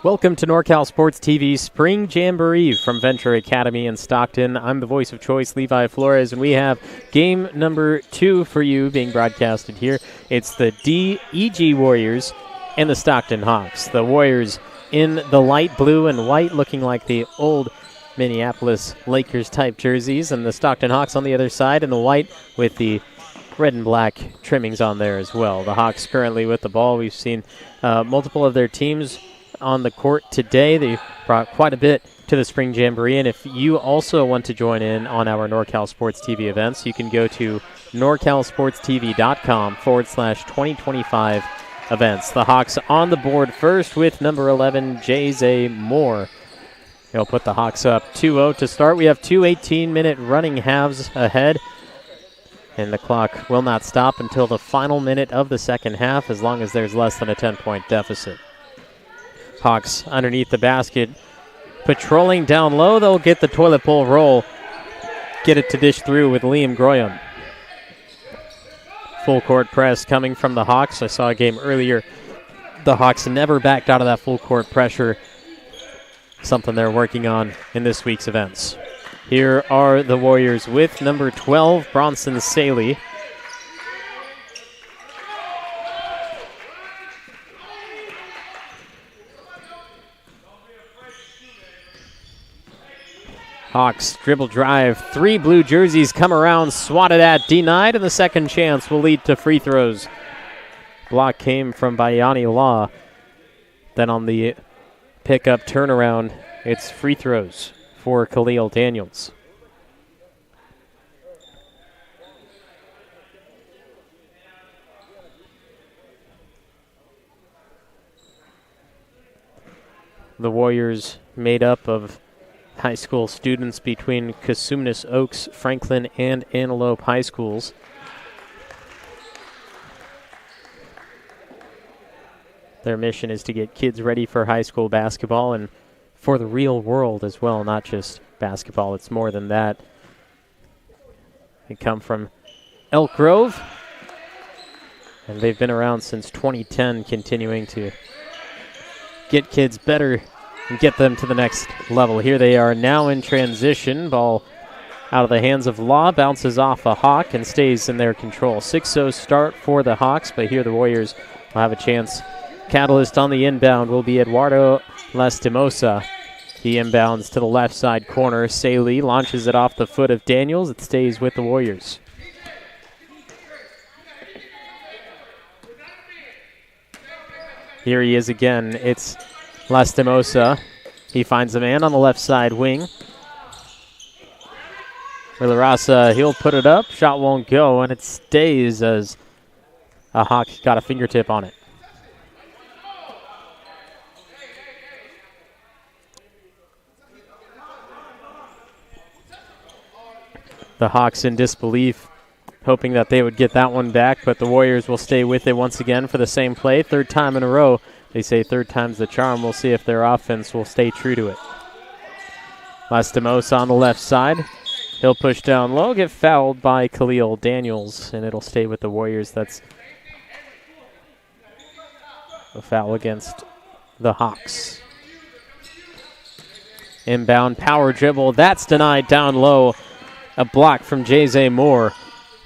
Welcome to NorCal Sports TV Spring Jamboree from Venture Academy in Stockton. I'm the voice of choice, Levi Flores, and we have game number 2 for you being broadcasted here. It's the DEG Warriors and the Stockton Hawks. The Warriors in the light blue and white, looking like the old Minneapolis Lakers type jerseys, and the Stockton Hawks on the other side in the white with the red and black trimmings on there as well. The Hawks currently with the ball. We've seen multiple of their teams on the court today. They brought quite a bit to the Spring Jamboree, and if you also want to join in on our NorCal Sports TV events, you can go to norcalsportstv.com/2025 events. The Hawks on the board first with number 11, J.Z. Moore. He'll put the Hawks up 2-0 to start. We have two 18-minute running halves ahead, and the clock will not stop until the final minute of the second half, as long as there's less than a 10-point deficit. Hawks underneath the basket, patrolling down low. They'll get the toilet bowl roll, get it to dish through with Liam Groyam. Full court press coming from the Hawks. I saw a game earlier. The Hawks never backed out of that full court pressure, something they're working on in this week's events. Here are the Warriors with number 12, Bronson Saley. Hawks dribble drive. 3 blue jerseys come around, swatted at, denied, and the second chance will lead to free throws. Block came from Bayani Law. Then on the pickup turnaround, it's free throws for Khalil Daniels. The Warriors made up of high school students between Cosumnes Oaks, Franklin, and Antelope High Schools. Their mission is to get kids ready for high school basketball and for the real world as well, not just basketball. It's more than that. They come from Elk Grove, and they've been around since 2010, continuing to get kids better and get them to the next level. Here they are now in transition. Ball out of the hands of Law, bounces off a Hawk and stays in their control. 6-0 start for the Hawks, but here the Warriors will have a chance. Catalyst on the inbound will be Eduardo Lastimosa. He inbounds to the left side corner. Saley launches it off the foot of Daniels. It stays with the Warriors. Here he is again. It's Lastimosa. He finds a man on the left side wing. Villarasa, he'll put it up. Shot won't go, and it stays as a Hawk got a fingertip on it. The Hawks in disbelief, hoping that they would get that one back, but the Warriors will stay with it once again for the same play. Third time in a row. They say third time's the charm. We'll see if their offense will stay true to it. Lastimosa on the left side. He'll push down low, get fouled by Khalil Daniels, and it'll stay with the Warriors. That's a foul against the Hawks. Inbound power dribble. That's denied down low. A block from J.Z. Moore.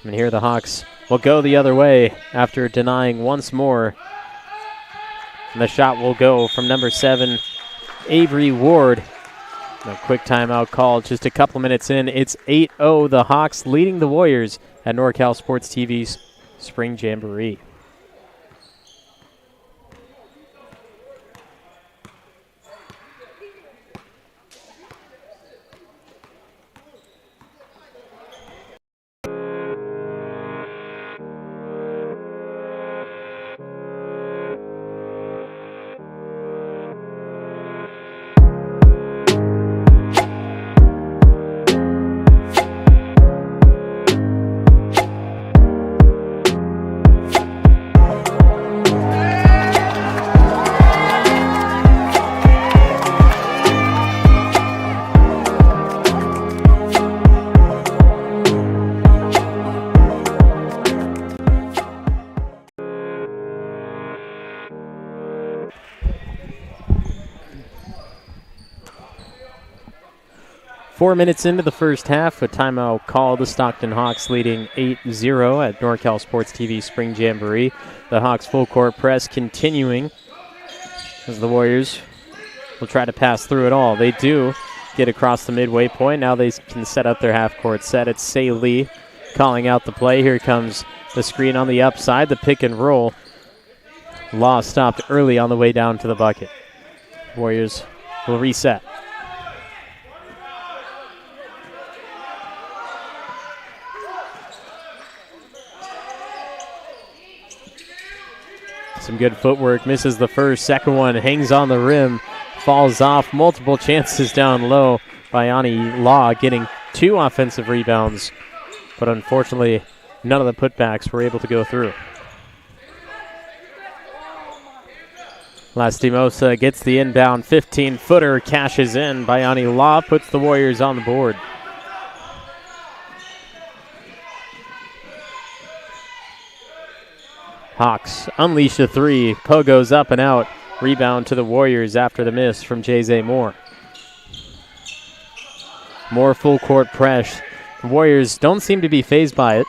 And here the Hawks will go the other way after denying once more. And the shot will go from number 7, Avery Ward. A quick timeout call just a couple minutes in. It's 8-0, the Hawks leading the Warriors at NorCal Sports TV's Spring Jamboree. 4 minutes into the first half, a timeout called. The Stockton Hawks leading 8-0 at NorCal Sports TV Spring Jamboree. The Hawks full court press continuing as the Warriors will try to pass through it all. They do get across the midway point. Now they can set up their half-court set. It's Say Lee calling out the play. Here comes the screen on the upside, the pick and roll. Law stopped early on the way down to the bucket. Warriors will reset. Some good footwork, misses the first, second one hangs on the rim, falls off, multiple chances down low by Ani Law, getting 2 offensive rebounds, but unfortunately none of the putbacks were able to go through. Lastimosa gets the inbound 15-footer, cashes in by Ani Law, puts the Warriors on the board. Hawks unleash a 3. Poe goes up and out. Rebound to the Warriors after the miss from J.Z. Moore. More full court press. The Warriors don't seem to be fazed by it.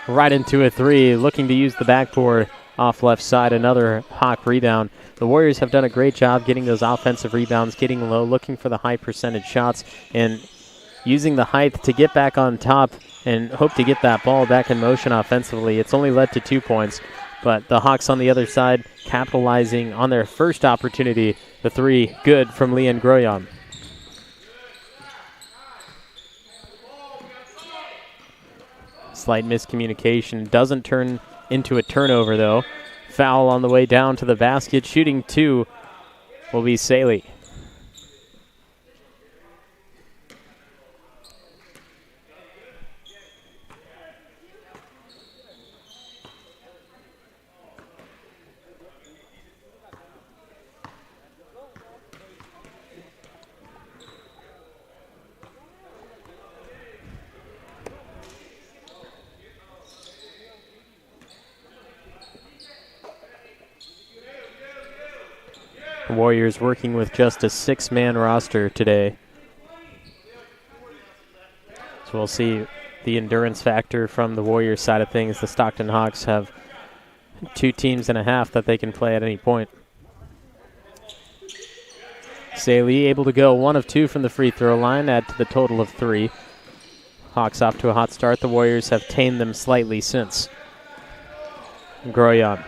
Right into a 3, looking to use the backboard off left side. Another Hawk rebound. The Warriors have done a great job getting those offensive rebounds, getting low, looking for the high percentage shots, and using the height to get back on top and hope to get that ball back in motion offensively. It's only led to 2 points, but the Hawks on the other side capitalizing on their first opportunity. The 3 good from Leon Groyan. Slight miscommunication. Doesn't turn into a turnover, though. Foul on the way down to the basket. Shooting 2 will be Saley. Warriors working with just a 6-man roster today. So we'll see the endurance factor from the Warriors side of things. The Stockton Hawks have 2 teams and a half that they can play at any point. Saley able to go 1 of 2 from the free throw line, add to the total of 3. Hawks off to a hot start. The Warriors have tamed them slightly since. Groyan.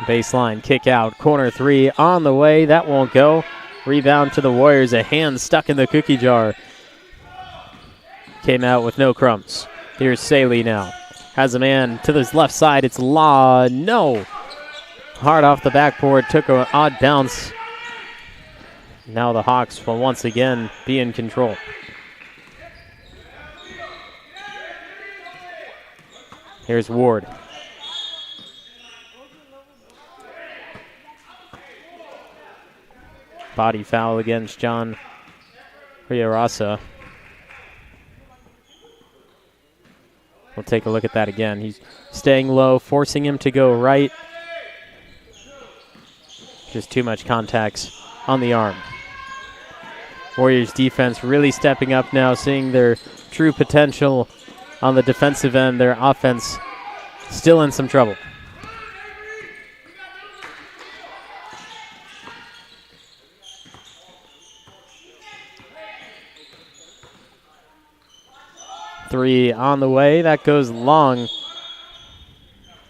Baseline, kick out, corner 3 on the way. That won't go. Rebound to the Warriors. A hand stuck in the cookie jar. Came out with no crumbs. Here's Saley now. Has a man to his left side. It's Law. No. Hard off the backboard. Took an odd bounce. Now the Hawks will once again be in control. Here's Ward. Body foul against John Riarasa. We'll take a look at that again. He's staying low, forcing him to go right. Just too much contact on the arm. Warriors defense really stepping up now, seeing their true potential on the defensive end. Their offense still in some trouble. Three on the way. That goes long.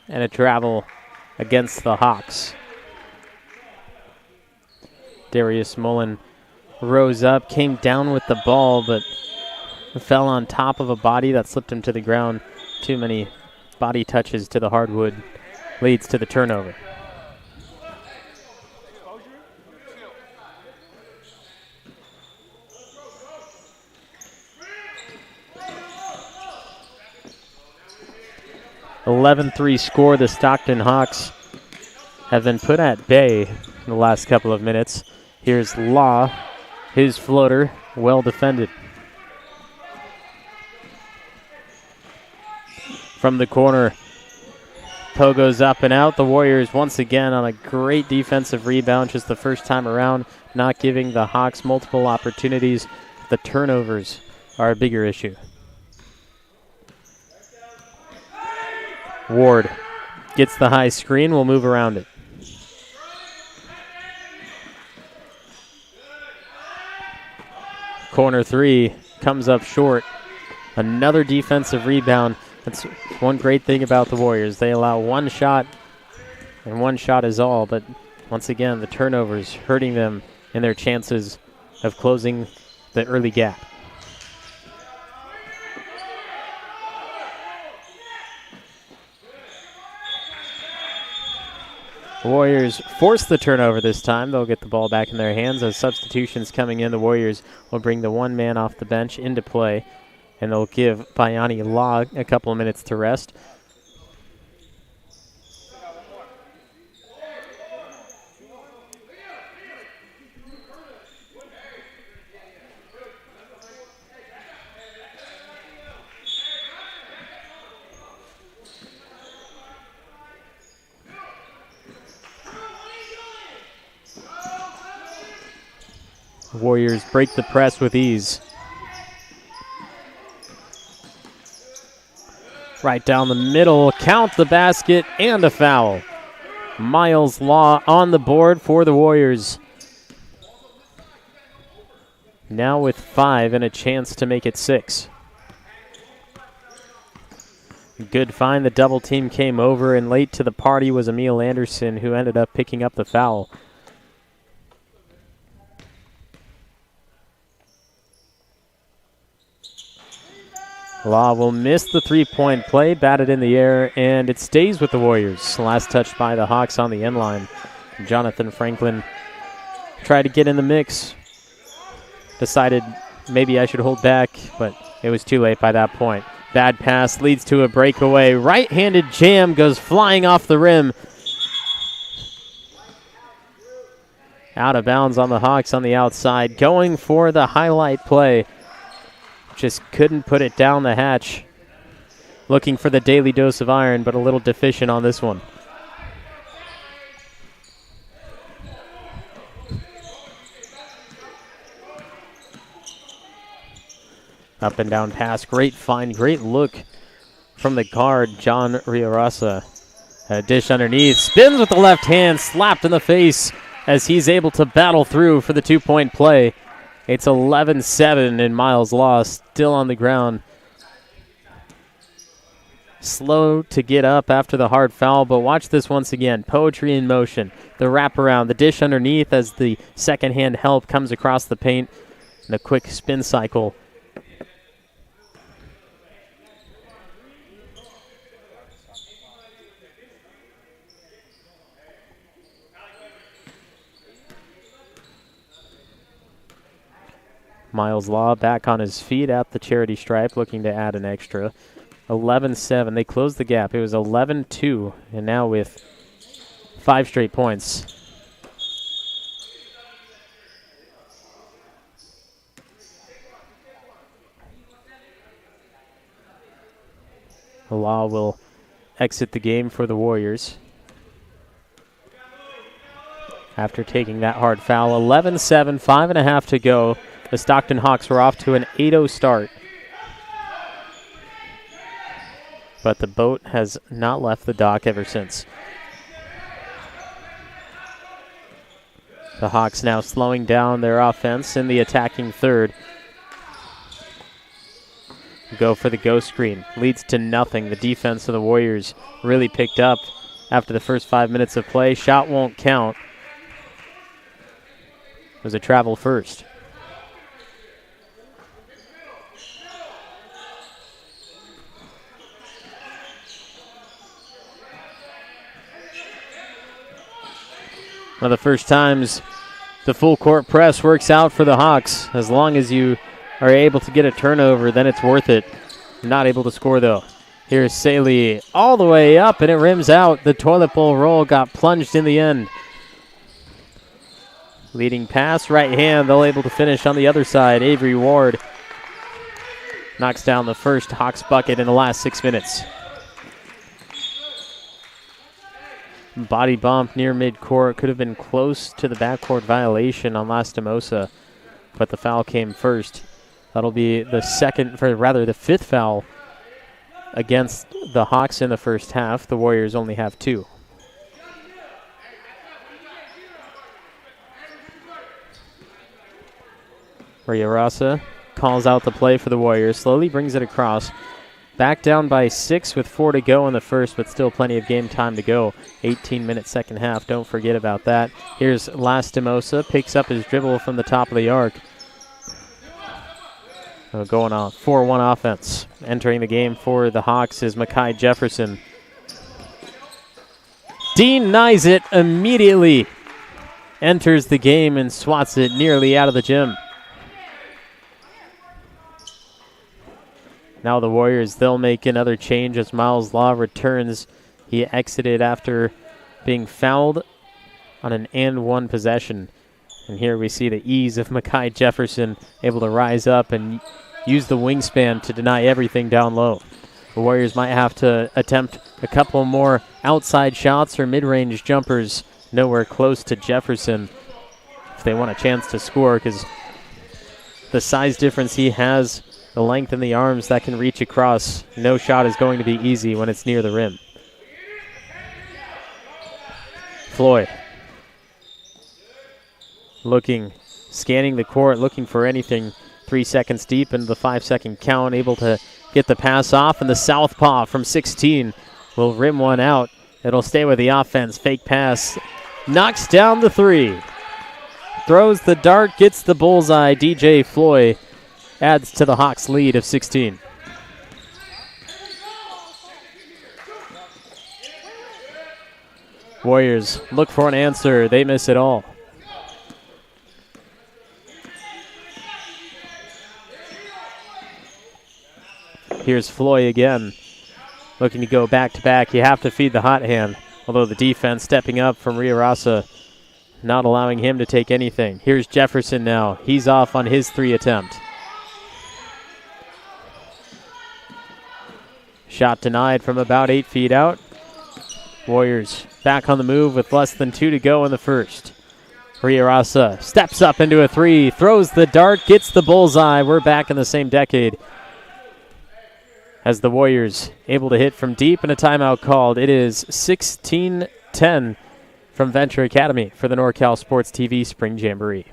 And a travel against the Hawks. Darius Mullen rose up, came down with the ball, but fell on top of a body that slipped him to the ground. Too many body touches to the hardwood leads to the turnover. (11-3) score. The Stockton Hawks have been put at bay in the last couple of minutes. Here's Law, his floater, well defended. From the corner, Poe goes up and out. The Warriors once again on a great defensive rebound, just the first time around, not giving the Hawks multiple opportunities. The turnovers are a bigger issue. Ward gets the high screen, will move around it. Corner three comes up short. Another defensive rebound. That's one great thing about the Warriors. They allow one shot, and one shot is all. But once again, the turnovers hurting them in their chances of closing the early gap. The Warriors force the turnover this time. They'll get the ball back in their hands. As substitutions coming in, the Warriors will bring the one man off the bench into play, and they'll give Bayani Law a couple of minutes to rest. Warriors break the press with ease. Right down the middle, count the basket and a foul. Miles Law on the board for the Warriors. Now with 5 and a chance to make it 6. Good find. The double team came over, and late to the party was Emil Anderson, who ended up picking up the foul. Law will miss the three-point play, batted in the air, and it stays with the Warriors. Last touch by the Hawks on the end line. Jonathan Franklin tried to get in the mix. Decided maybe I should hold back, but it was too late by that point. Bad pass leads to a breakaway. Right-handed jam goes flying off the rim. Out of bounds on the Hawks on the outside. Going for the highlight play. Just couldn't put it down the hatch. Looking for the daily dose of iron, but a little deficient on this one. Up and down pass. Great find. Great look from the guard, John Riorasa. A dish underneath. Spins with the left hand. Slapped in the face as he's able to battle through for the two-point play. It's 11-7, and Miles Law still on the ground. Slow to get up after the hard foul, but watch this once again. Poetry in motion. The wraparound, the dish underneath as the second-hand help comes across the paint. And a quick spin cycle. Miles Law back on his feet at the charity stripe, looking to add an extra. 11-7. They closed the gap. It was 11-2, and now with 5 straight points. Law will exit the game for the Warriors after taking that hard foul. 11-7, 5.5 to go. The Stockton Hawks were off to an 8-0 start. But the boat has not left the dock ever since. The Hawks now slowing down their offense in the attacking third. Go for the go screen. Leads to nothing. The defense of the Warriors really picked up after the first 5 minutes of play. Shot won't count. It was a travel first. One of the first times the full court press works out for the Hawks. As long as you are able to get a turnover, then it's worth it. Not able to score, though. Here's Saley all the way up, and it rims out. The toilet bowl roll got plunged in the end. Leading pass, right hand. They'll able to finish on the other side. Avery Ward knocks down the first Hawks bucket in the last 6 minutes. body bump near midcourt. Could have been close to the backcourt violation on Lastimosa, but the foul came first. That'll be the fifth foul against the Hawks in the first half. The Warriors only have 2. Riarasa calls out the play for the Warriors, slowly brings it across. Back down by 6 with 4 to go in the first, but still plenty of game time to go. 18-minute second half, don't forget about that. Here's Lastimosa, picks up his dribble from the top of the arc. Going on 4-1 offense. Entering the game for the Hawks is Makai Jefferson. Denies it immediately. Enters the game and swats it nearly out of the gym. Now the Warriors, they'll make another change as Miles Law returns. He exited after being fouled on an and-one possession. And here we see the ease of Makai Jefferson, able to rise up and use the wingspan to deny everything down low. The Warriors might have to attempt a couple more outside shots or mid-range jumpers, nowhere close to Jefferson if they want a chance to score, because the size difference he has, the length in the arms that can reach across, no shot is going to be easy when it's near the rim. Floyd scanning the court, looking for anything. 3 seconds deep into the 5-second count, able to get the pass off, and the southpaw from 16 will rim one out. It'll stay with the offense. Fake pass, knocks down the 3. Throws the dart, gets the bullseye. DJ Floyd adds to the Hawks' lead of 16. Warriors look for an answer. They miss it all. Here's Floyd again, looking to go back-to-back. You have to feed the hot hand, although the defense stepping up from Riarasa, not allowing him to take anything. Here's Jefferson now. He's off on his 3 attempt. Shot denied from about 8 feet out. Warriors back on the move with less than 2 to go in the first. Riarasa steps up into a 3, throws the dart, gets the bullseye. We're back in the same decade as the Warriors able to hit from deep and a timeout called. It is 16-10 from Venture Academy for the NorCal Sports TV Spring Jamboree.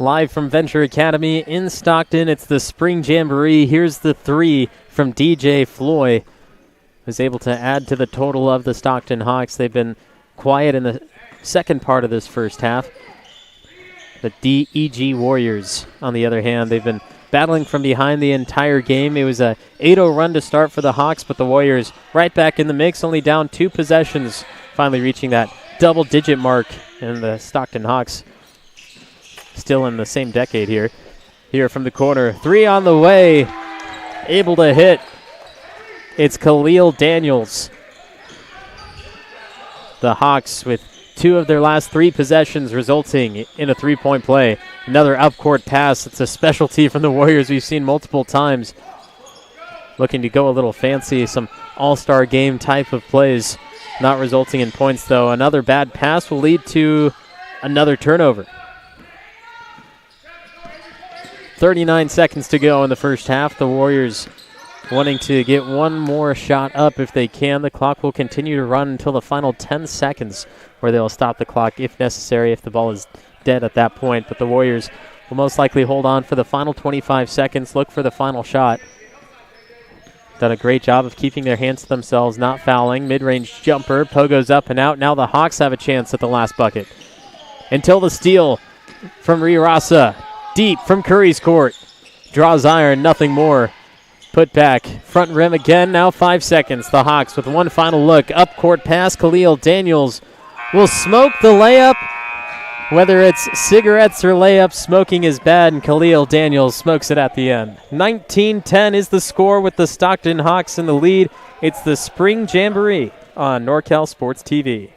live from Venture Academy in Stockton. It's the Spring Jamboree. Here's the three from DJ Floyd, who's able to add to the total of the Stockton Hawks. They've been quiet in the second part of this first half. The DEG Warriors, on the other hand, they've been battling from behind the entire game. It was a 8-0 run to start for the Hawks, but the Warriors right back in the mix, only down 2 possessions, finally reaching that double-digit mark, and the Stockton Hawks still in the same decade here. Here from the corner, 3 on the way, able to hit. It's Khalil Daniels. The Hawks with 2 of their last 3 possessions resulting in a 3-point play. Another up-court pass. It's a specialty from the Warriors we've seen multiple times. Looking to go a little fancy, some all-star game type of plays. Not resulting in points, though. Another bad pass will lead to another turnover. 39 seconds to go in the first half. The Warriors wanting to get one more shot up if they can. The clock will continue to run until the final 10 seconds, where they'll stop the clock if necessary, if the ball is dead at that point. But the Warriors will most likely hold on for the final 25 seconds, look for the final shot. Done a great job of keeping their hands to themselves, not fouling. Mid-range jumper, pogoes up and out. Now the Hawks have a chance at the last bucket. Until the steal from Riarasa. Deep from Curry's court. Draws iron, nothing more. Put back, front rim again, now 5 seconds. The Hawks with one final look. Up court pass, Khalil Daniels will smoke the layup. Whether it's cigarettes or layups, smoking is bad, and Khalil Daniels smokes it at the end. 19-10 is the score with the Stockton Hawks in the lead. It's the Spring Jamboree on NorCal Sports TV.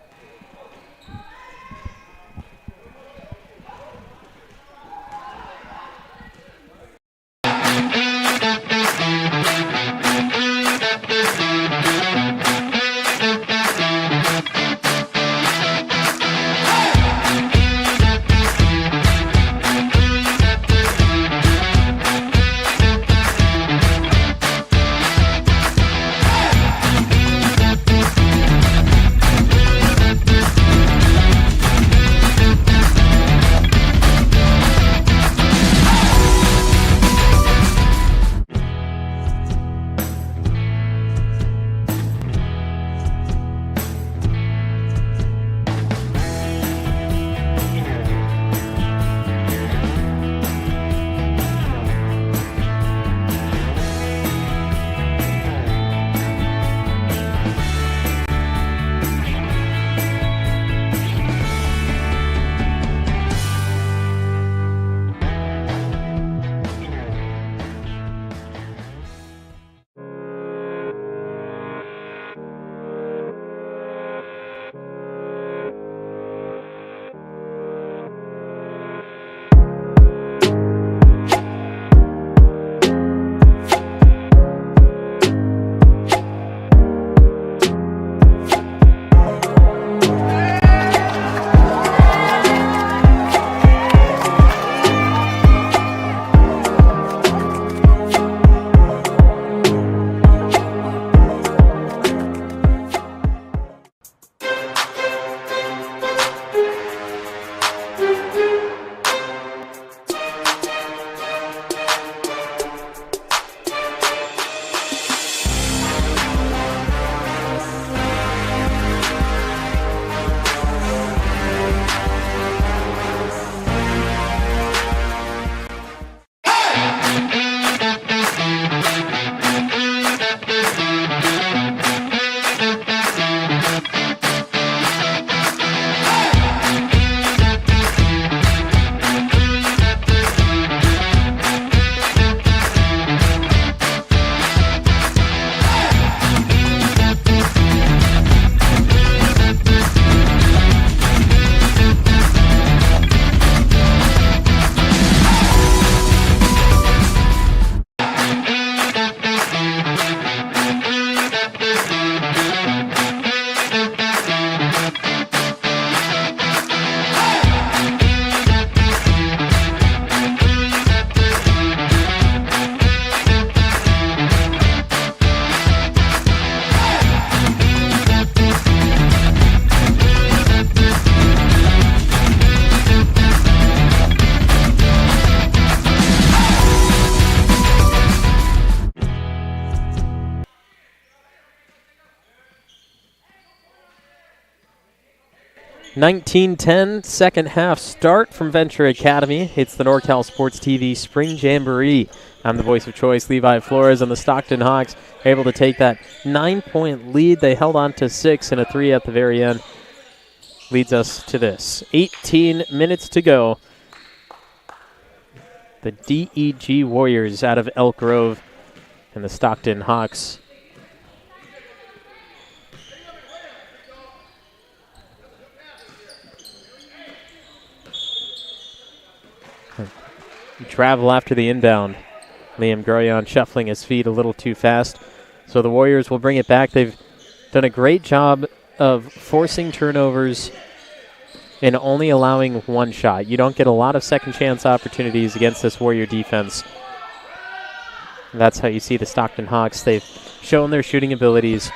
19-10 second half start from Venture Academy. It's the NorCal Sports TV Spring Jamboree. I'm the voice of choice, Levi Flores, and the Stockton Hawks able to take that 9-point lead. They held on to 6 and a 3 at the very end. Leads us to this. 18 minutes to go. The DEG Warriors out of Elk Grove and the Stockton Hawks. Travel after the inbound. Liam Groyan shuffling his feet a little too fast. So the Warriors will bring it back. They've done a great job of forcing turnovers and only allowing one shot. You don't get a lot of second chance opportunities against this Warrior defense. And that's how you see the Stockton Hawks. They've shown their shooting abilities,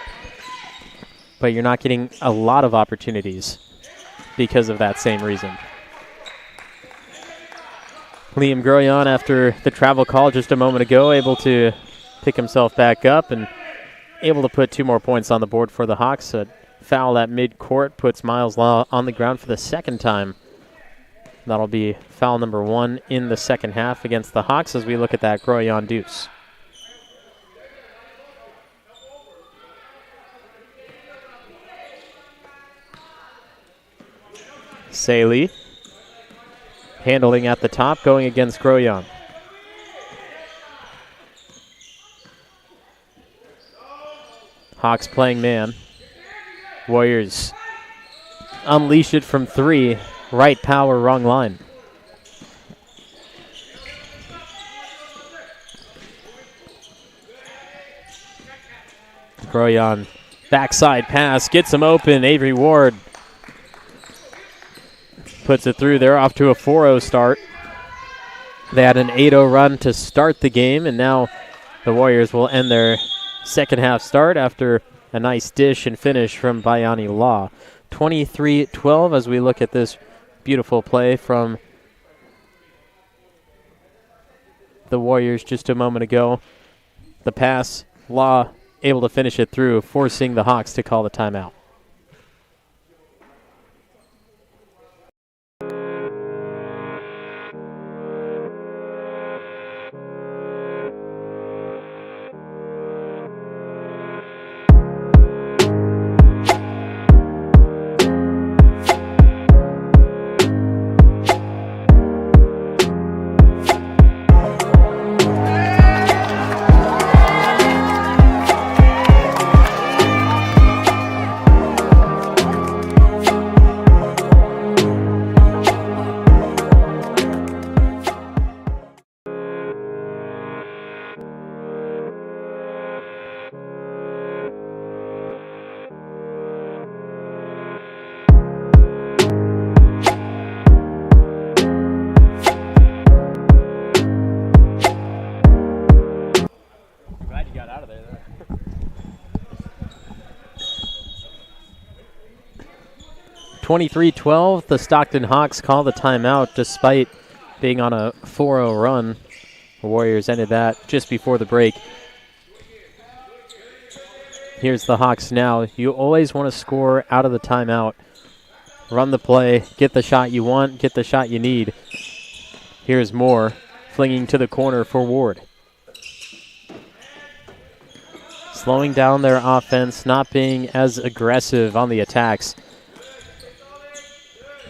but you're not getting a lot of opportunities because of that same reason. Liam Groyan, after the travel call just a moment ago, able to pick himself back up and able to put 2 more points on the board for the Hawks. A foul at midcourt puts Miles Law on the ground for the second time. That'll be foul number 1 in the second half against the Hawks as we look at that Groyan deuce. Saley. Handling at the top, going against Groyan. Hawks playing man. Warriors unleash it from 3. Right power, wrong line. Groyan, backside pass, gets him open. Avery Ward puts it through. They're off to a 4-0 start. They had an 8-0 run to start the game, and now the Warriors will end their second half start after a nice dish and finish from Bayani Law. 23-12 as we look at this beautiful play from the Warriors just a moment ago. The pass, Law able to finish it through, forcing the Hawks to call the timeout. Glad you got out of there. 23-12, the Stockton Hawks call the timeout despite being on a 4-0 run. The Warriors ended that just before the break. Here's the Hawks now. You always want to score out of the timeout. Run the play, get the shot you want, get the shot you need. Here's Moore, flinging to the corner for Ward. Slowing down their offense, not being as aggressive on the attacks.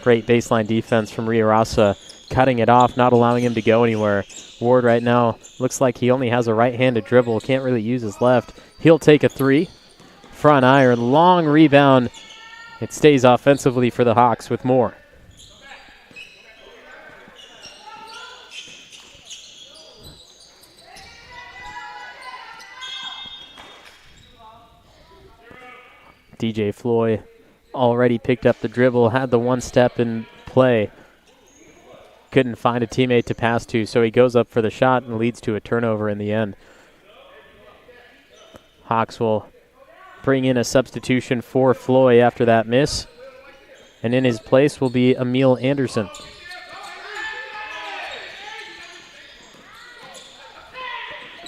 Great baseline defense from Riarasa, cutting it off, not allowing him to go anywhere. Ward right now looks like he only has a right-handed dribble, can't really use his left. He'll take a 3. Front iron, long rebound. It stays offensively for the Hawks with Moore. DJ Floyd already picked up the dribble, had the one step in play. Couldn't find a teammate to pass to, so he goes up for the shot and leads to a turnover in the end. Hawks will bring in a substitution for Floyd after that miss. And in his place will be Emil Anderson.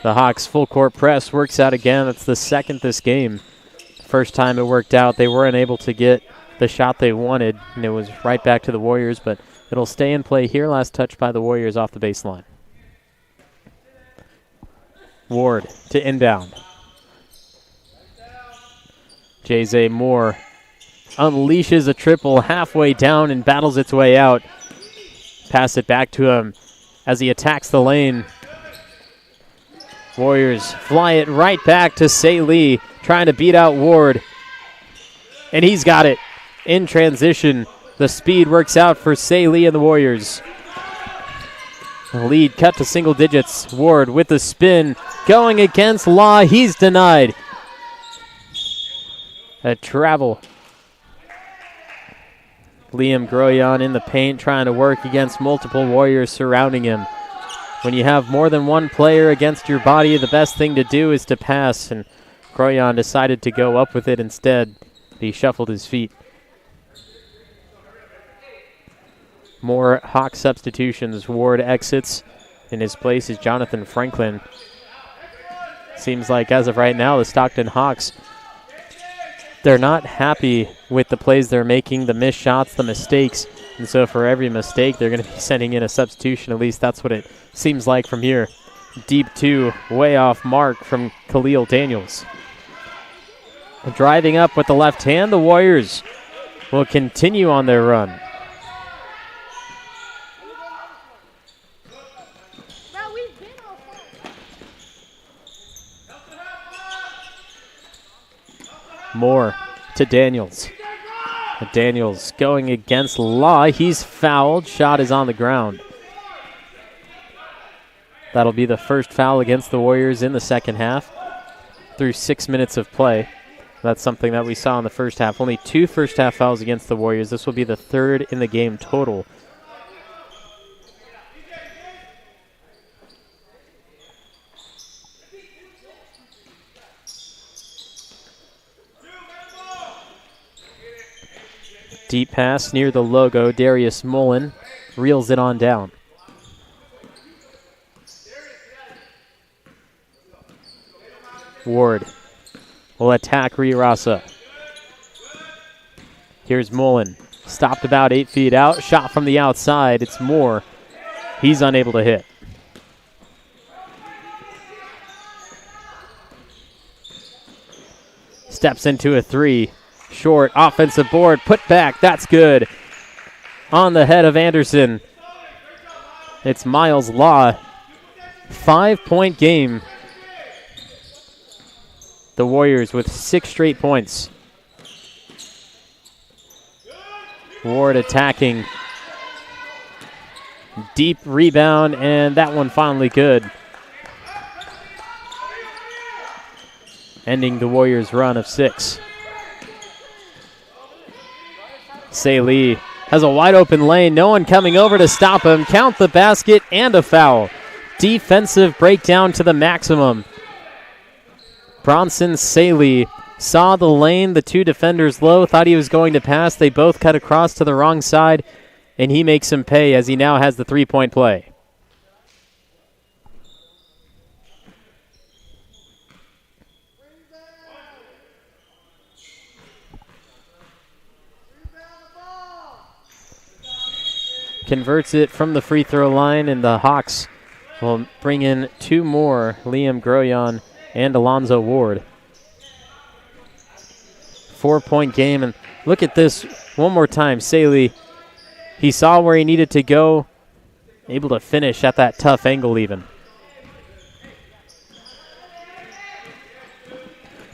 The Hawks full court press works out again. It's the second this game. First time it worked out, they weren't able to get the shot they wanted, and it was right back to the Warriors, but it'll stay in play here. Last touch by the Warriors off the baseline. Ward to inbound. Jay Moore unleashes a triple halfway down and battles its way out. Pass it back to him as he attacks the lane. Warriors fly it right back to Say Lee, trying to beat out Ward. And he's got it in transition. The speed works out for Say Lee and the Warriors. The lead cut to single digits. Ward with the spin, going against Law. He's denied. A travel. Liam Groyan in the paint, trying to work against multiple Warriors surrounding him. When you have more than one player against your body, the best thing to do is to pass, and Groyan decided to go up with it instead. He shuffled his feet. More Hawk substitutions. Ward exits. In his place is Jonathan Franklin. Seems like as of right now, the Stockton Hawks, they're not happy with the plays they're making, the missed shots, the mistakes. And so for every mistake, they're going to be sending in a substitution. At least that's what it seems like from here. Deep two, way off mark from Khalil Daniels. Driving up with the left hand, the Warriors will continue on their run. Moore to Daniels. Daniels going against Law. He's fouled. Shot is on the ground. That'll be the first foul against the Warriors in the second half through 6 minutes of play. That's something that we saw in the first half. Only 2 first half fouls against the Warriors. This will be the third in the game total. Deep pass near the logo. Darius Mullen reels it on down. Ward will attack Riarasa. Here's Mullen. Stopped about 8 feet out. Shot from the outside. It's Moore. He's unable to hit. Steps into a three. Short offensive board. Put back. That's good. On the head of Anderson. It's Miles Law. 5-point game. The Warriors with 6 straight points. Ward attacking. Deep rebound, and that one finally good. Ending the Warriors' run of 6. Say Lee has a wide open lane. No one coming over to stop him. Count the basket and a foul. Defensive breakdown to the maximum. Bronson Saley saw the lane, the 2 defenders low, thought he was going to pass. They both cut across to the wrong side, and he makes him pay as he now has the 3-point play. Converts it from the free throw line, and the Hawks will bring in 2 more, Liam Groyan and Alonzo Ward. 4-point game, and look at this one more time. Saley, he saw where he needed to go, able to finish at that tough angle even.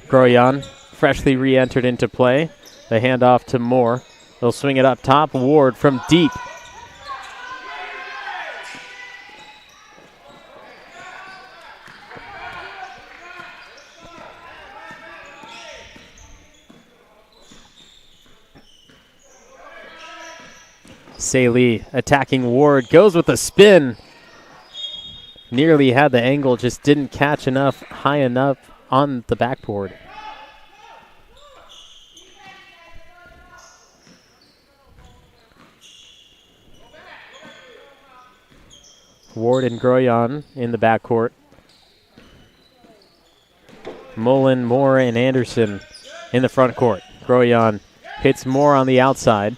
Groyan freshly re-entered into play. The handoff to Moore. They'll swing it up top. Ward from deep. Saley attacking Ward, goes with a spin. Nearly had the angle, just didn't catch enough, high enough on the backboard. Ward and Groyan in the backcourt. Mullen, Moore, and Anderson in the front court. Groyan Hits more on the outside.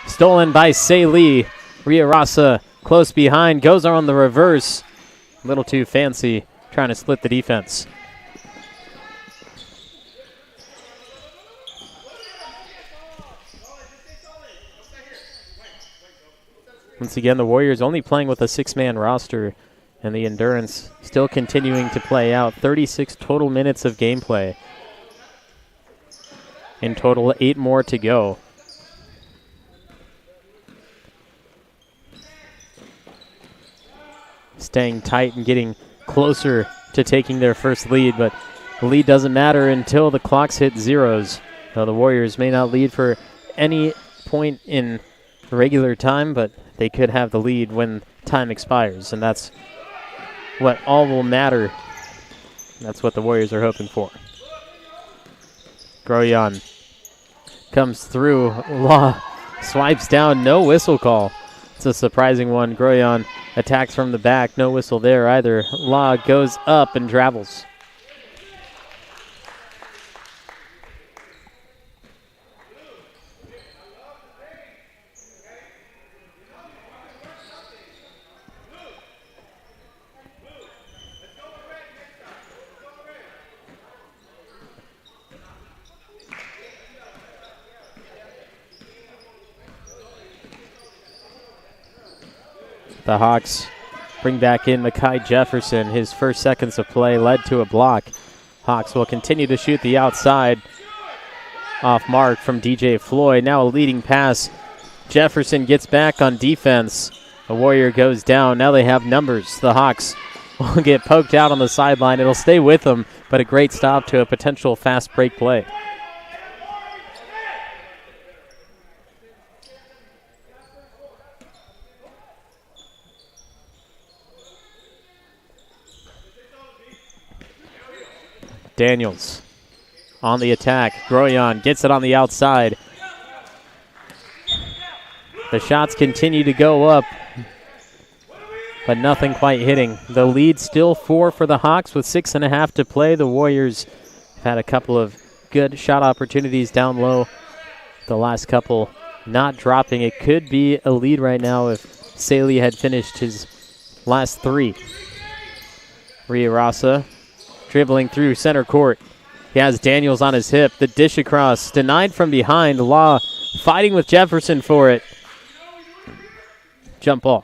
Stolen by Say Lee. Riarasa close behind. Goes on the reverse. A little too fancy. Trying to split the defense. Once again, the Warriors only playing with a 6-man roster, and the endurance still continuing to play out. 36 total minutes of gameplay. In total, 8 more to go. Staying tight and getting closer to taking their first lead, but the lead doesn't matter until the clocks hit zeros. So the Warriors may not lead for any point in regular time, but they could have the lead when time expires, and that's what all will matter. That's what the Warriors are hoping for. Groyan comes through. Law swipes down. No whistle call. It's a surprising one. Groyan attacks from the back. No whistle there either. Law goes up and travels. The Hawks bring back in Mekhi Jefferson. His first seconds of play led to a block. Hawks will continue to shoot the outside. Off mark from DJ Floyd. Now a leading pass. Jefferson gets back on defense. The Warrior goes down. Now they have numbers. The Hawks will get poked out on the sideline. It'll stay with them, but a great stop to a potential fast break play. Daniels on the attack. Groyan gets it on the outside. The shots continue to go up, but nothing quite hitting. The lead still 4 for the Hawks with 6.5 to play. The Warriors have had a couple of good shot opportunities down low. The last couple not dropping. It could be a lead right now if Saley had finished his last 3. Riarasa dribbling through center court. He has Daniels on his hip. The dish across. Denied from behind. Law fighting with Jefferson for it. Jump ball.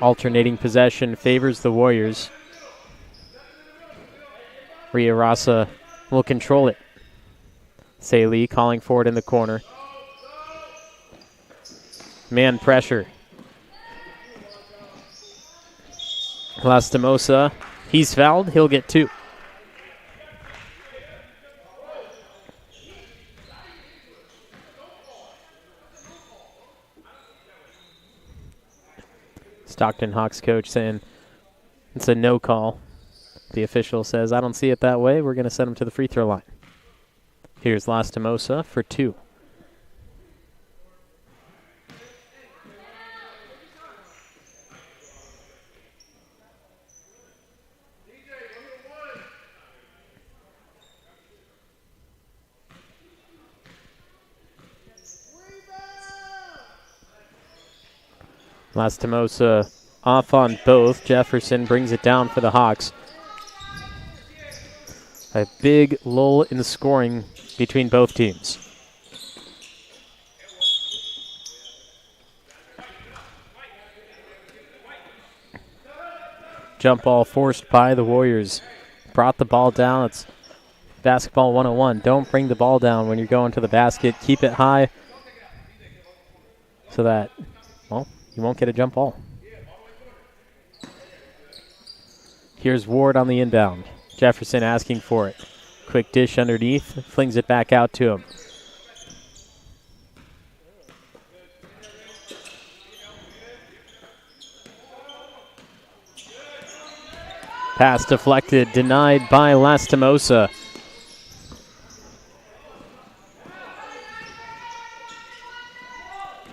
Alternating possession favors the Warriors. Riarasa will control it. Saley calling for it in the corner. Man pressure. Lastimosa, he's fouled. He'll get 2. Stockton Hawks coach saying it's a no call. The official says, I don't see it that way. We're going to send him to the free throw line. Here's Lastimosa for 2. Lastimosa off on both. Jefferson brings it down for the Hawks. A big lull in the scoring between both teams. Jump ball forced by the Warriors. Brought the ball down. It's basketball 101. Don't bring the ball down when you're going to the basket. Keep it high so that, well, you won't get a jump ball. Here's Ward on the inbound. Jefferson asking for it. Quick dish underneath. Flings it back out to him. Pass deflected. Denied by Lastimosa.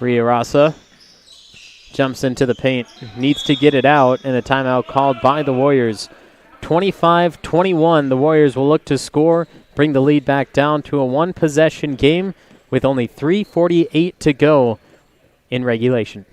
Riarasa jumps into the paint, needs to get it out, and a timeout called by the Warriors. 25-21, the Warriors will look to score, bring the lead back down to a one-possession game with only 3:48 to go in regulation.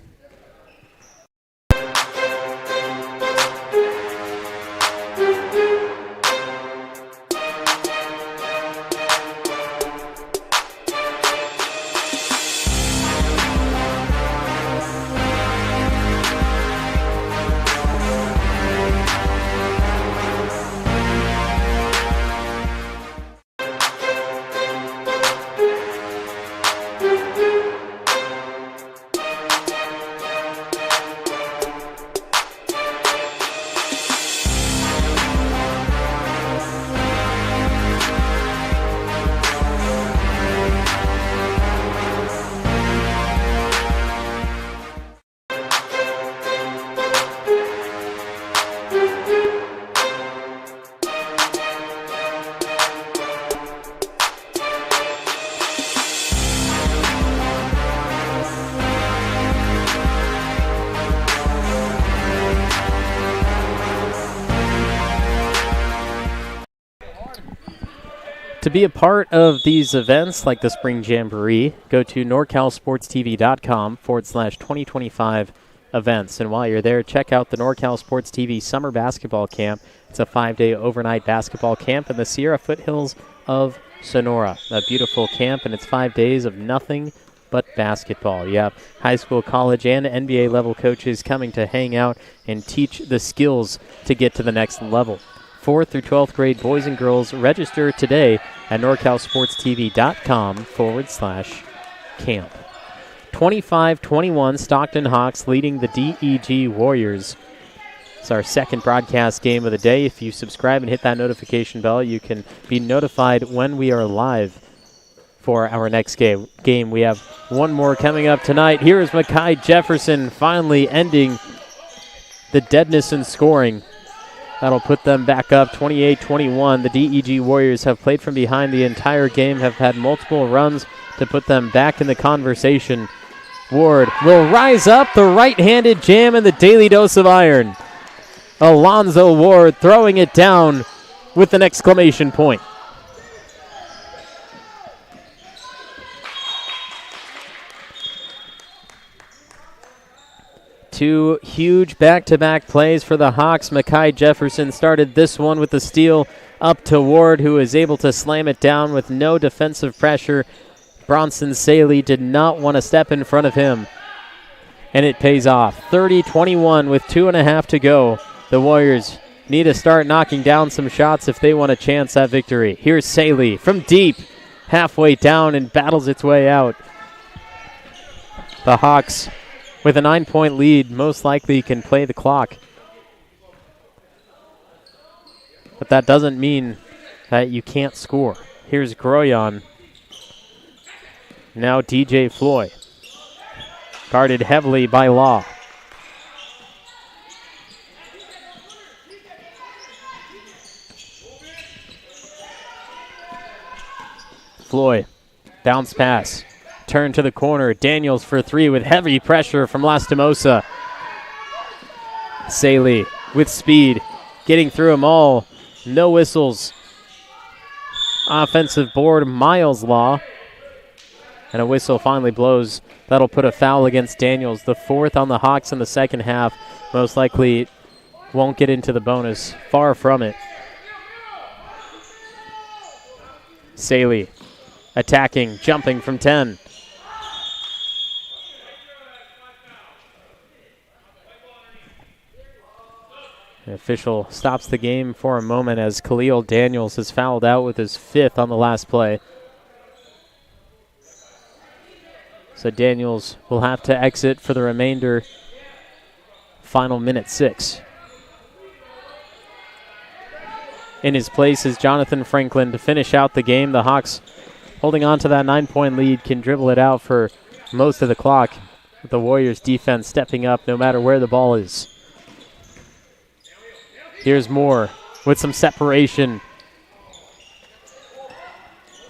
To be a part of these events like the Spring Jamboree, go to norcalsportstv.com/2025 events. And while you're there, check out the NorCal Sports TV Summer Basketball Camp. It's a 5-day overnight basketball camp in the Sierra foothills of Sonora. A beautiful camp, and it's 5 days of nothing but basketball. You have high school, college, and NBA level coaches coming to hang out and teach the skills to get to the next level. 4th through 12th grade boys and girls register today at norcalsportstv.com/camp. 25-21, Stockton Hawks leading the DEG Warriors. It's our second broadcast game of the day. If you subscribe and hit that notification bell, you can be notified when we are live for our next game. We have one more coming up tonight. Here is Mekhi Jefferson finally ending the deadness in scoring. That'll put them back up 28-21. The DEG Warriors have played from behind the entire game, have had multiple runs to put them back in the conversation. Ward will rise up, the right-handed jam and the daily dose of iron. Alonzo Ward throwing it down with an exclamation point. Two huge back-to-back plays for the Hawks. Mekhi Jefferson started this one with the steal up to Ward, who is able to slam it down with no defensive pressure. Bronson Saley did not want to step in front of him, and it pays off. 30-21 with 2.5 to go. The Warriors need to start knocking down some shots if they want a chance at victory. Here's Saley from deep, halfway down, and battles its way out. The Hawks, with a 9-point lead, most likely can play the clock. But that doesn't mean that you can't score. Here's Groyon. Now DJ Floyd. Guarded heavily by Law. Floyd. Bounce pass. Turn to the corner. Daniels for three with heavy pressure from Lastimosa. Saley with speed. Getting through them all. No whistles. Offensive board, Miles Law. And a whistle finally blows. That'll put a foul against Daniels. The fourth on the Hawks in the second half. Most likely won't get into the bonus. Far from it. Saley attacking, jumping from 10. The official stops the game for a moment as Khalil Daniels has fouled out with his fifth on the last play. So Daniels will have to exit for the remainder. Final minute 6. In his place is Jonathan Franklin to finish out the game. The Hawks, holding on to that 9-point lead, can dribble it out for most of the clock, with the Warriors defense stepping up no matter where the ball is. Here's Moore with some separation.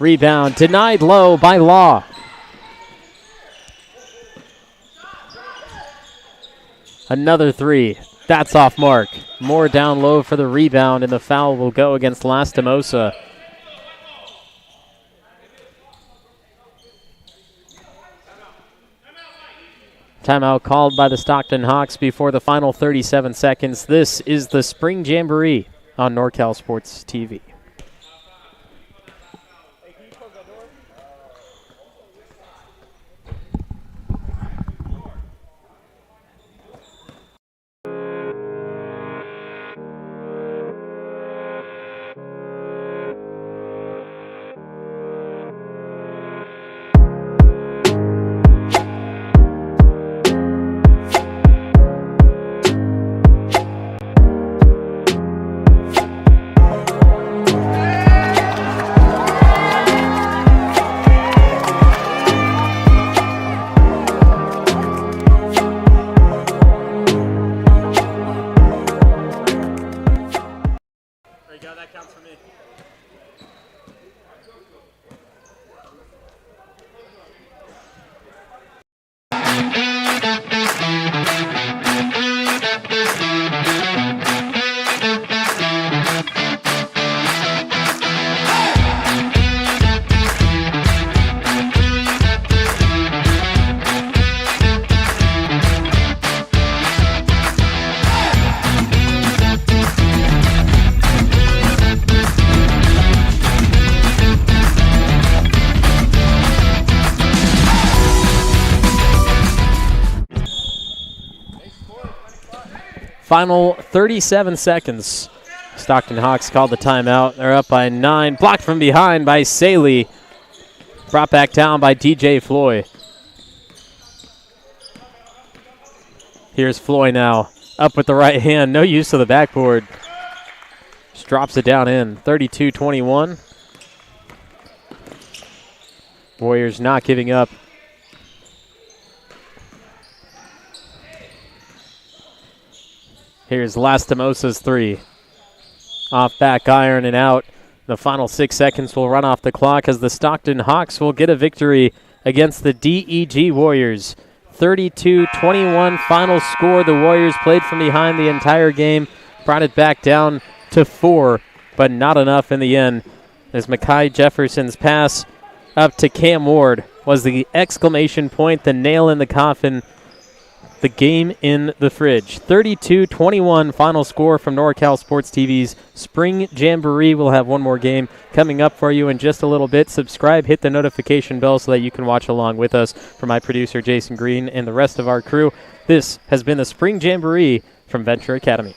Rebound denied low by Law. Another three. That's off mark. Moore down low for the rebound, and the foul will go against Lastimosa. Timeout called by the Stockton Hawks before the final 37 seconds. This is the Spring Jamboree on NorCal Sports TV. Final 37 seconds. Stockton Hawks called the timeout. They're up by 9. Blocked from behind by Saley. Brought back down by DJ Floyd. Here's Floyd now. Up with the right hand. No use of the backboard. Just drops it down in. 32-21. Warriors not giving up. Here's Lastimosa's three. Off back iron and out. The final 6 seconds will run off the clock as the Stockton Hawks will get a victory against the DEG Warriors. 32-21 final score. The Warriors played from behind the entire game, brought it back down to 4, but not enough in the end. As Makai Jefferson's pass up to Cam Ward was the exclamation point, the nail in the coffin, the game in the fridge. 32-21 final score from NorCal Sports TV's Spring Jamboree. We'll have one more game coming up for you in just a little bit. Subscribe, hit the notification bell so that you can watch along with us. For my producer, Jason Green, and the rest of our crew, this has been the Spring Jamboree from Venture Academy.